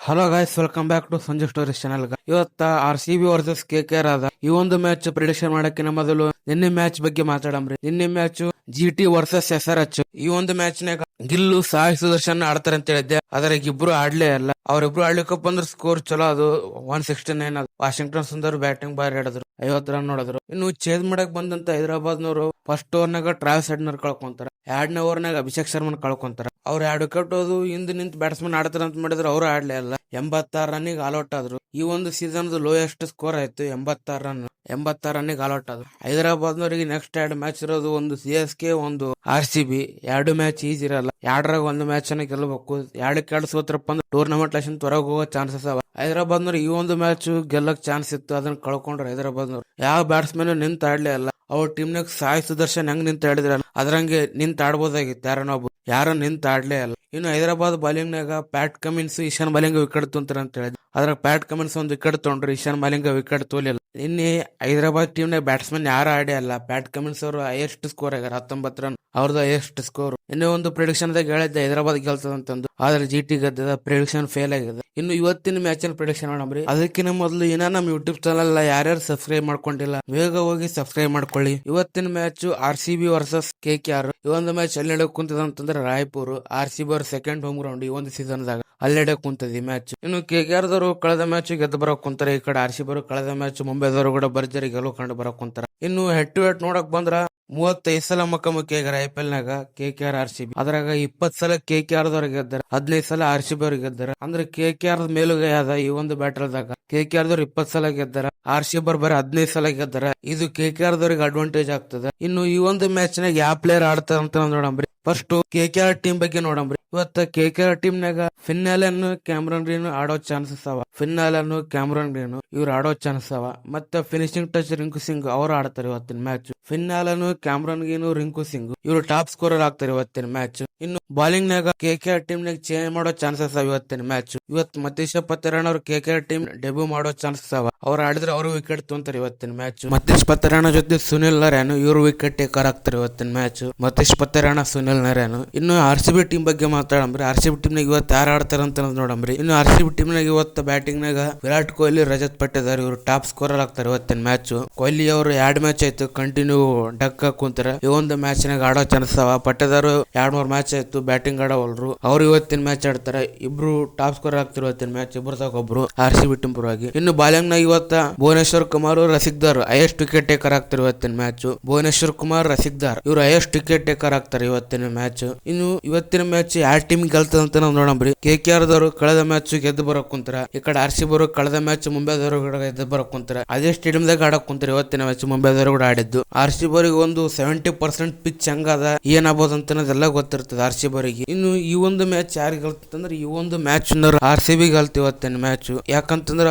Hello guys, welcome back to Sanju stories channel. ಇವತ್ತ RCB versus KKR ಅದ. ಈ ಒಂದು ಮ್ಯಾಚ್ ಪ್ರಿಡಿಕ್ಷನ್ ಮಾಡಕ್ಕಿನ ಮೊದಲು ನಿನ್ನೆ ಮ್ಯಾಚ್ ಬಗ್ಗೆ ಮಾತಾಡಮ್ರಿ. ನಿನ್ನೆ ಮ್ಯಾಚ್ GT ವರ್ಸಸ್ SRH. ಈ ಒಂದು ಮ್ಯಾಚ್ ನಾಗ ಗಿಲ್ಲು ಸಾಯಿ ಸುದರ್ಶನ್ ಆಡ್ತಾರೆ ಅಂತ ಹೇಳಿದ್ದೆ, ಆದ್ರೆ ಇಬ್ರು ಆಡ್ಲೇ ಅಲ್ಲ. ಅವ್ರಿಬ್ರು ಆಡ್ಲಿಕ್ಕಪ್ಪ ಅಂದ್ರೆ ಸ್ಕೋರ್ ಚಲೋ ಅದು 169 ಅದು. ವಾಷಿಂಗ್ಟನ್ ಸುಂದರ್ ಬ್ಯಾಟಿಂಗ್ ಬಾರಿ ಆಡಿದ್ರು, 50 ರನ್ ನೋಡಿದ್ರು. ಇನ್ನು ಚೇಸ್ ಮಾಡಕ್ ಬಂದಂತ ಹೈದರಾಬಾದ್ನವರು ಫಸ್ಟ್ ಓವರ್ ನಾಗ ಟ್ರಾವೆಲ್ಸ್ ಹೆಡ್ನರ್ ಕಳ್ಕೊಂತಾರ, 2ನೇ ಓವರ್ ನಾಗ ಅಭಿಷೇಕ್ ಶರ್ಮನ್ ಕಳ್ಕೊಂತಾರ. ಅವ್ರ 2 ವಿಕೆಟ್ ಹೋದು ಹಿಂದ್ ನಿಂತ್ ಬ್ಯಾಟ್ಸ್ಮನ್ ಆಡ್ತಾರ ಅಂತ ಮಾಡಿದ್ರೆ ಅವ್ರು ಆಡ್ಲೇ ಅಲ್ಲ. 86 ರನ್ನಿಗೆ ಆಲ್ಔಟ್ ಆದ್ರು. ಈ ಒಂದು ಸೀಸನ್ ಲೋಯೆಸ್ಟ್ ಸ್ಕೋರ್ ಆಯ್ತು, 86 ರನ್. 86 ರನ್ನಿಗೆ ಆಲ್ಔಟ್ ಆದ್ರು. ಹೈದರಾಬಾದ್ನವರಿಗೆ ನೆಕ್ಸ್ಟ್ 2 ಮ್ಯಾಚ್ ಇರೋದು, ಒಂದು CSK, ಒಂದು RCB. 2 ಮ್ಯಾಚ್ ಈಜಿ ಇರಲ್ಲ, 2ರಾಗ 1 ಮ್ಯಾಚ್ ಅನ್ನ ಗೆಲ್ಲಬೇಕು. 2-2 ಸೋತ್ರಪ್ಪ ಅಂದ್ರೆ ಟೂರ್ನಮೆಂಟ್ ಲೆಸನ್ ಹೊರಗೆ ಹೋಗೋ ಚಾನ್ಸಸ್ ಅವ. ಹೈದರಾಬಾದ್ನವ್ರು ಈ ಒಂದು ಮ್ಯಾಚ್ ಗೆಲ್ಲಕ್ ಚಾನ್ಸ್ ಇತ್ತು, ಅದನ್ನ ಕಳ್ಕೊಂಡ್ರು ಹೈದರಾಬಾದ್ನವ್ರು. ಯಾವ ಬ್ಯಾಟ್ಸ್ಮನ್ ನಿಂತ ಆಡ್ಲೇ ಅಲ್ಲ. ಅವ್ರ ಟೀಮ್ನಾಗ ಸಾಯಿ ಸುದರ್ಶನ್ ಹೆಂಗ್ ನಿಂತ ಆಡಿದ್ರಲ್ಲ ಅದ್ರಂಗೆ ನಿಂತ ಆಡ್ಬೋದಾಗಿತ್ತು ಯಾರನ್ನೊಬ್ಬ. ಯಾರು ನಿಂತ ಆಡ್ಲೇ ಅಲ್ಲ. ಇನ್ನು ಹೈದರಾಬಾದ್ ಬಾಲಿಂಗ್ ನಾಗ Pat Cummins, Ishan bowling wicket ತೊಂತಾರ ಅಂತ ಹೇಳಿದ್ರು. ಅದ್ರ ಪ್ಯಾಟ್ ಕಮಿನ್ಸ್ ಒಂದು ವಿಕೆಟ್ ತೊಗೊಂಡ್ರು, ಇಶಾನ್ ಬಾಲಿಂಗ್ ವಿಕೆಟ್ ತೋಲಿಲ್ಲ. ಇನ್ನೇ ಹೈದರಾಬಾದ್ ಟೀಮ್ ನಾಗ ಬ್ಯಾಟ್ಸ್ಮನ್ ಯಾರು ಆಡೇ ಅಲ್ಲ. ಪ್ಯಾಟ್ ಕಮಿನ್ಸ್ ಅವರು ಹೈಯೆಸ್ಟ್ ಸ್ಕೋರ್ ಆಗ್ಯಾರ, 19 ರನ್. ಅವ್ರದ್ದು ಹೈಯೆಸ್ಟ್ ಸ್ಕೋರ್. ಇನ್ನೇ ಒಂದು ಪ್ರಿಡಿಕ್ಷನ್ ದಾಗ ಹೇಳಿದ್ದೆ ಹೈದರಾಬಾದ್ ಗೆಲ್ತದ ಅಂತಂದು, ಆದ್ರೆ GT ಗೆದ್ದದ. ಪ್ರಿಡಿಕ್ಷನ್ ಫೇಲ್ ಆಗಿದೆ. ಇನ್ನು ಇವತ್ತಿನ ಮ್ಯಾಚ್ ಪ್ರಿಡಿಕ್ಷನ್ ಮಾಡಮ್ರಿ. ಅದಕ್ಕಿಂತ ಮೊದಲು ಇನ್ನ ನಮ್ಮ ಯೂಟ್ಯೂಬ್ ಚಾನಲ್ ಯಾರ್ಯಾರು ಸಬ್ಸ್ಕ್ರೈಬ್ ಮಾಡ್ಕೊಂಡಿಲ್ಲ, ಬೇಗ ಹೋಗಿ ಸಬ್ಸ್ಕ್ರೈಬ್ ಮಾಡ್ಕೊಳ್ಳಿ. ಇವತ್ತಿನ ಮ್ಯಾಚ್ RCB ವರ್ಸಸ್ KKR. ಈ ಒಂದು ಮ್ಯಾಚ್ ಎಲ್ಲಿ ನಡೆಯಕ್ ಕುಂತದ ಅಂತಂದ್ರೆ ರಾಯಪುರ್. RCB ಅವ್ರ ಸೆಕೆಂಡ್ ಹೋಮ್ ಗ್ರೌಂಡ್. ಈ ಒಂದು ಸೀಸನ್ ದಾಗ ಅಲ್ಲೆಡೆ ಕುಂತದ ಈ ಮ್ಯಾಚ್. ಇನ್ನು KKR ದವರು ಕಳೆದ ಮ್ಯಾಚ್ ಗೆದ್ದು ಬರಕ್ ಕುಂತಾರೆ. ಈ ಕಡೆ RCB ಅವರು ಕಳೆದ ಮ್ಯಾಚ್ ಮುಂಬೈದವರು ಕೂಡ ಭರ್ಜರಿ ಗೆಲುವು ಕಂಡು ಬರಕ್ ಕುಂತಾರ. ಇನ್ನು ಹೆಡ್ ಟು ಹೆಡ್ ನೋಡಕ್ ಬಂದ್ರ 35 ಸಲ ಮುಖಾಮುಖಿ ಆಗ್ಯಾರ IPL ನಾಗ KKR RCB. ಅದ್ರಾಗ 20 ಸಲ KKR ದವ್ರ ಗೆದ್ದಾರ, 15 ಸಲ RCB ಅವ್ರ ಗೆದ್ದಾರ. ಅಂದ್ರೆ KKR ಮೇಲುಗೈ ಅದ ಈ ಒಂದು ಬ್ಯಾಟಲ್ ದಾಗ. KKR ದವ್ರು 20 ಸಲ ಗೆದ್ದಾರ, RCB ಅವ್ರ ಬರೀ 15 ಸಲ ಗೆದ್ದಾರ. ಇದು KKR ದವ್ರಿಗೆ ಅಡ್ವಾಂಟೇಜ್ ಆಗ್ತದ. ಇನ್ನು ಈ ಒಂದು ಮ್ಯಾಚ್ ನಾಗ ಯಾವ ಪ್ಲೇಯರ್ ಆಡ್ತಾರ ಅಂತ ನೋಡಂಬ್ರಿ. ಫಸ್ಟ್ KKR ಟೀಮ್ ಬಗ್ಗೆ ನೋಡಂಬ್ರಿ. ಇವತ್ತ KKR ಟೀಮ್ ನಾಗ ಫಿನ್ನಾಲೆನ್, ಕ್ಯಾಮ್ರನ್ ಗ್ರೀನ್ ಆಡೋ ಚಾನ್ಸಸ್ ಅವ. ಫಿನ್ನಾಲೆನ್, ಕ್ಯಾಮ್ರನ್ ಗ್ರೀನ್ ಇವ್ರು ಆಡೋ ಚಾನ್ಸಸ್ ಅವ. ಮತ್ತೆ ಫಿನಿಶಿಂಗ್ ಟಚ್ ರಿಂಕು ಸಿಂಗ್ ಅವ್ರು ಆಡ್ತಾರೆ ಇವತ್ತಿನ ಮ್ಯಾಚ್. ಫಿನ್ನಾಲೆನ್, ಕ್ಯಾಮ್ರನ್ ಗ್ರೀನ್, ರಿಂಕು ಸಿಂಗ್ ಇವ್ರು ಟಾಪ್ ಸ್ಕೋರರ್ ಆಗ್ತಾರೆ ಇವತ್ತಿನ ಮ್ಯಾಚ್. ಇನ್ನು ಬಾಲಿಂಗ್ ನಾಗ KKR ಟೀಮ್ ನಾಗ ಚೇಂಜ್ ಮಾಡೋ ಚಾನ್ಸಸ್ ಅವ ಇವತ್ತಿನ ಮ್ಯಾಚ್. ಇವತ್ತು ಮತೀಶ್ ಪತ್ರಾನ್ ಅವ್ರು KKR ಟೀಮ್ ಡೆಬ್ಯೂ ಮಾಡೋ ಚಾನ್ಸಸ್ ಅವ. ಅವ್ರು ಆಡಿದ್ರೆ ಅವರು ವಿಕೆಟ್ ತೊಂತಾರೆ ಇವತ್ತಿನ ಮ್ಯಾಚ್. ಮತೀಶ್ ಪತ್ರಾನ್ ಜೊತೆ ಸುನಿಲ್ ನರೇನ್ ಇವ್ರು ವಿಕೆಟ್ ಟೇಕರ್ ಆಗ್ತಾರೆ ಇವತ್ತಿನ ಮ್ಯಾಚ್. ಮತೀಶ್ ಪತ್ರಾನ್, ಸುನಿಲ್ ನರೇನ್. ಇನ್ನು RCB ಟೀಮ್ ಬಗ್ಗೆ ಮಾತಾಡಂಬ್ರಿ. RCB ಟೀಮ್ ನಾಗ ಇವತ್ತು ಯಾರು ಆಡ್ತಾರ ಅಂತ ನೋಡಂಬ್ರಿ. ಇನ್ನು RCB ಟೀಮ್ ನಾಗ ಇವತ್ತು ಬ್ಯಾಟಿಂಗ್ ನಾಗ ವಿರಾಟ್ ಕೊಹ್ಲಿ, ರಜತ್ ಪಟ್ಟಿದಾರ್ ಇವ್ರು ಟಾಪ್ ಸ್ಕೋರರ್ ಆಗ್ತಾರೆ ಇವತ್ತಿನ ಮ್ಯಾಚ್. ಕೊಹ್ಲಿ ಅವರು 2 ಮ್ಯಾಚ್ ಆಯ್ತು ಕಂಟಿನ್ಯೂ ಡಕ್ ಕುಂತಾರ. ಈ ಒಂದು ಮ್ಯಾಚ್ ನಾಗ ಆಡೋ ಚಾನ್ಸ್ ಅವ. ಪಟ್ಟಿದಾರ್ 2-3 ಮ್ಯಾಚ್ ಆಯ್ತು ಬ್ಯಾಟಿಂಗ್ ಆಡೋಲ್ರು, ಅವ್ರು ಇವತ್ತಿನ ಮ್ಯಾಚ್ ಆಡ್ತಾರ. ಇಬ್ರು ಟಾಪ್ ಸ್ಕೋರ್ ಆಗ್ತಿರೋ ಇವತ್ತಿನ ಮ್ಯಾಚ್, ಇಬ್ರದಾಗ ಒಬ್ರು RCB ಟೀಮ್ ಪರವಾಗಿ. ಇನ್ನು ಬಾಲಿಂಗ್ ನಾಗ ಇವತ್ತ Bhuvneshwar Kumar, Rasikh Dar highest wicket taker ಆಗ್ತಾರೆ ಇವತ್ತಿನ ಮ್ಯಾಚ್. ಭುವನೇಶ್ವರ್ ಕುಮಾರ್, ರಸಿಕ್ದಾರ್ ಇವ್ರು ಹೈಯೆಸ್ಟ್ ವಿಕೆಟ್ ಟೇಕರ್ ಆಗ್ತಾರೆ ಇವತ್ತಿನ ಮ್ಯಾಚ್. ಇನ್ನು ಇವತ್ತಿನ ಮ್ಯಾಚ್ ಯಾವ ಟೀಮ್ ಗೆಲ್ತದ ಅಂತ ನಾವು ನೋಡಂಬ್ರಿ. KKR ದವರು ಕಳೆದ ಮ್ಯಾಚ್ ಗೆದ್ದು ಬರಕ್ ಕುಂತಾರ. ಈ ಕಡೆ RCB ಅವರು ಕಳೆದ ಮ್ಯಾಚ್ ಮುಂಬೈದವರು ಕೂಡ ಗೆದ್ದು ಬರಕ್ ಕುಂತಾರ. ಅದೇ ಸ್ಟೇಡಿಯಂ ದಾಗ ಆಡಕ್ ಕುಂತಾರ. ಇವತ್ತಿನ ಮ್ಯಾಚ್ ಮುಂಬೈದವರು ಕೂಡ ಆಡಿದ್ದು. RCB ಅವರಿಗೆ ಒಂದು 70% ಪಿಚ್ ಹಂಗದ, ಏನಾಗಬಹುದು ಅಂತ ಎಲ್ಲ ಗೊತ್ತಿರ್ತದೆ RCB ಅವರಿಗೆ. ಇನ್ನು ಈ ಒಂದು ಮ್ಯಾಚ್ ಯಾರು ಗೆಲ್ತಂದ್ರೆ, ಈ ಒಂದು ಮ್ಯಾಚ್ RCB ಗೆಲ್ತ ಇವತ್ತಿನ ಮ್ಯಾಚ್. ಯಾಕಂತಂದ್ರ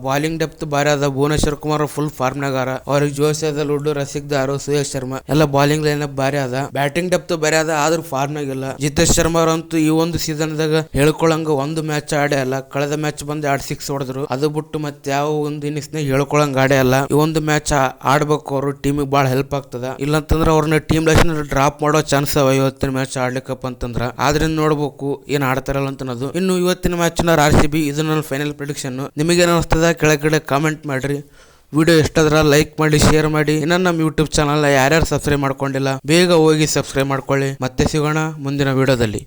ಬಾಲಿಂಗ್ ಡೆಪ್ತ್ ಬಾರಿ ಅದ. ಭುವನೇಶ್ವರ್ ಕುಮಾರ್ ಫುಲ್ ಫಾರ್ಮ್ ನಾಗಾರ. ಅವ್ರಿಗೆ ಜೋಶ್ ಅದ, ಲುಡ್ಡು, ರಸಿಕ್ದಾರ್, ಸುಯೇಶ್ ಶರ್ಮಾ ಎಲ್ಲ ಬಾಲಿಂಗ್ ಲೈನ್ ಅಪ್ ಬಾರಿ ಅದ. ಬ್ಯಾಟಿಂಗ್ ಡೆಪ್ತ್ ಬಾರಿ ಅದ, ಆದ್ರೂ ಫಾರ್ಮ್ ನಾಗಿಲ್ಲ. ಜಿತೇಶ್ ಶರ್ಮಾ ಅವರಂತೂ ಈ ಒಂದು ಸೀಸನ್ ದಾಗ ಹೇಳ್ಕೊಳಂಗ ಒಂದು ಮ್ಯಾಚ್ ಆಡೇ ಅಲ್ಲ. ಕಳೆದ ಮ್ಯಾಚ್ ಬಂದು 2 6 ಹೊಡೆದ್ರು, ಅದು ಬಿಟ್ಟು ಮತ್ತೆ ಯಾವ ಒಂದು ಇನ್ನಿಂಗ್ಸ್ ನಾಗ ಹೇಳ್ಕೊಳಂಗ ಆಡೇ ಅಲ್ಲ. ಈ ಒಂದು ಮ್ಯಾಚ್ ಆಡ್ಬೇಕು, ಅವ್ರು ಟೀಮಿಗೆ ಬಾಳ ಹೆಲ್ಪ್ ಆಗ್ತದ. ಇಲ್ಲಂತಂದ್ರ ಅವ್ರನ್ನ ಟೀಮ್ ಲೈಸನ್ ಡ್ರಾಪ್ ಮಾಡೋ ಚಾನ್ಸ್ ಅವ ಇವತ್ತಿನ ಮ್ಯಾಚ್ ಆಡ್ಲಿಕ್ಕಪ್ಪ ಅಂತಂದ್ರ. ಆದ್ರಿಂದ ನೋಡ್ಬೇಕು ಏನ್ ಆಡ್ತಾರಲ್ಲ ಅಂತನದು. ಇನ್ನು ಇವತ್ತಿನ ಮ್ಯಾಚ್ RCB ಇದು ನನ್ನ ಫೈನಲ್ ಪ್ರಿಡಿಕ್ಷನ್. ನಿಮಗೇನು ಅನಿಸ್ತದ ಕೆಳಗಡೆ ಕಾಮೆಂಟ್ ಮಾಡ್ರಿ. ವಿಡಿಯೋ ಇಷ್ಟಾದ್ರ ಲೈಕ್ ಮಾಡಿ, ಶೇರ್ ಮಾಡಿ. ಇನ್ನ ನಮ್ಮ ಯೂಟ್ಯೂಬ್ ಚಾನಲ್ ಯಾರ್ಯಾರು ಸಬ್ಸ್ಕ್ರೈಬ್ ಮಾಡ್ಕೊಂಡಿಲ್ಲ ಬೇಗ ಹೋಗಿ ಸಬ್ಸ್ಕ್ರೈಬ್ ಮಾಡ್ಕೊಳ್ಳಿ. ಮತ್ತೆ ಸಿಗೋಣ ಮುಂದಿನ ವಿಡಿಯೋದಲ್ಲಿ.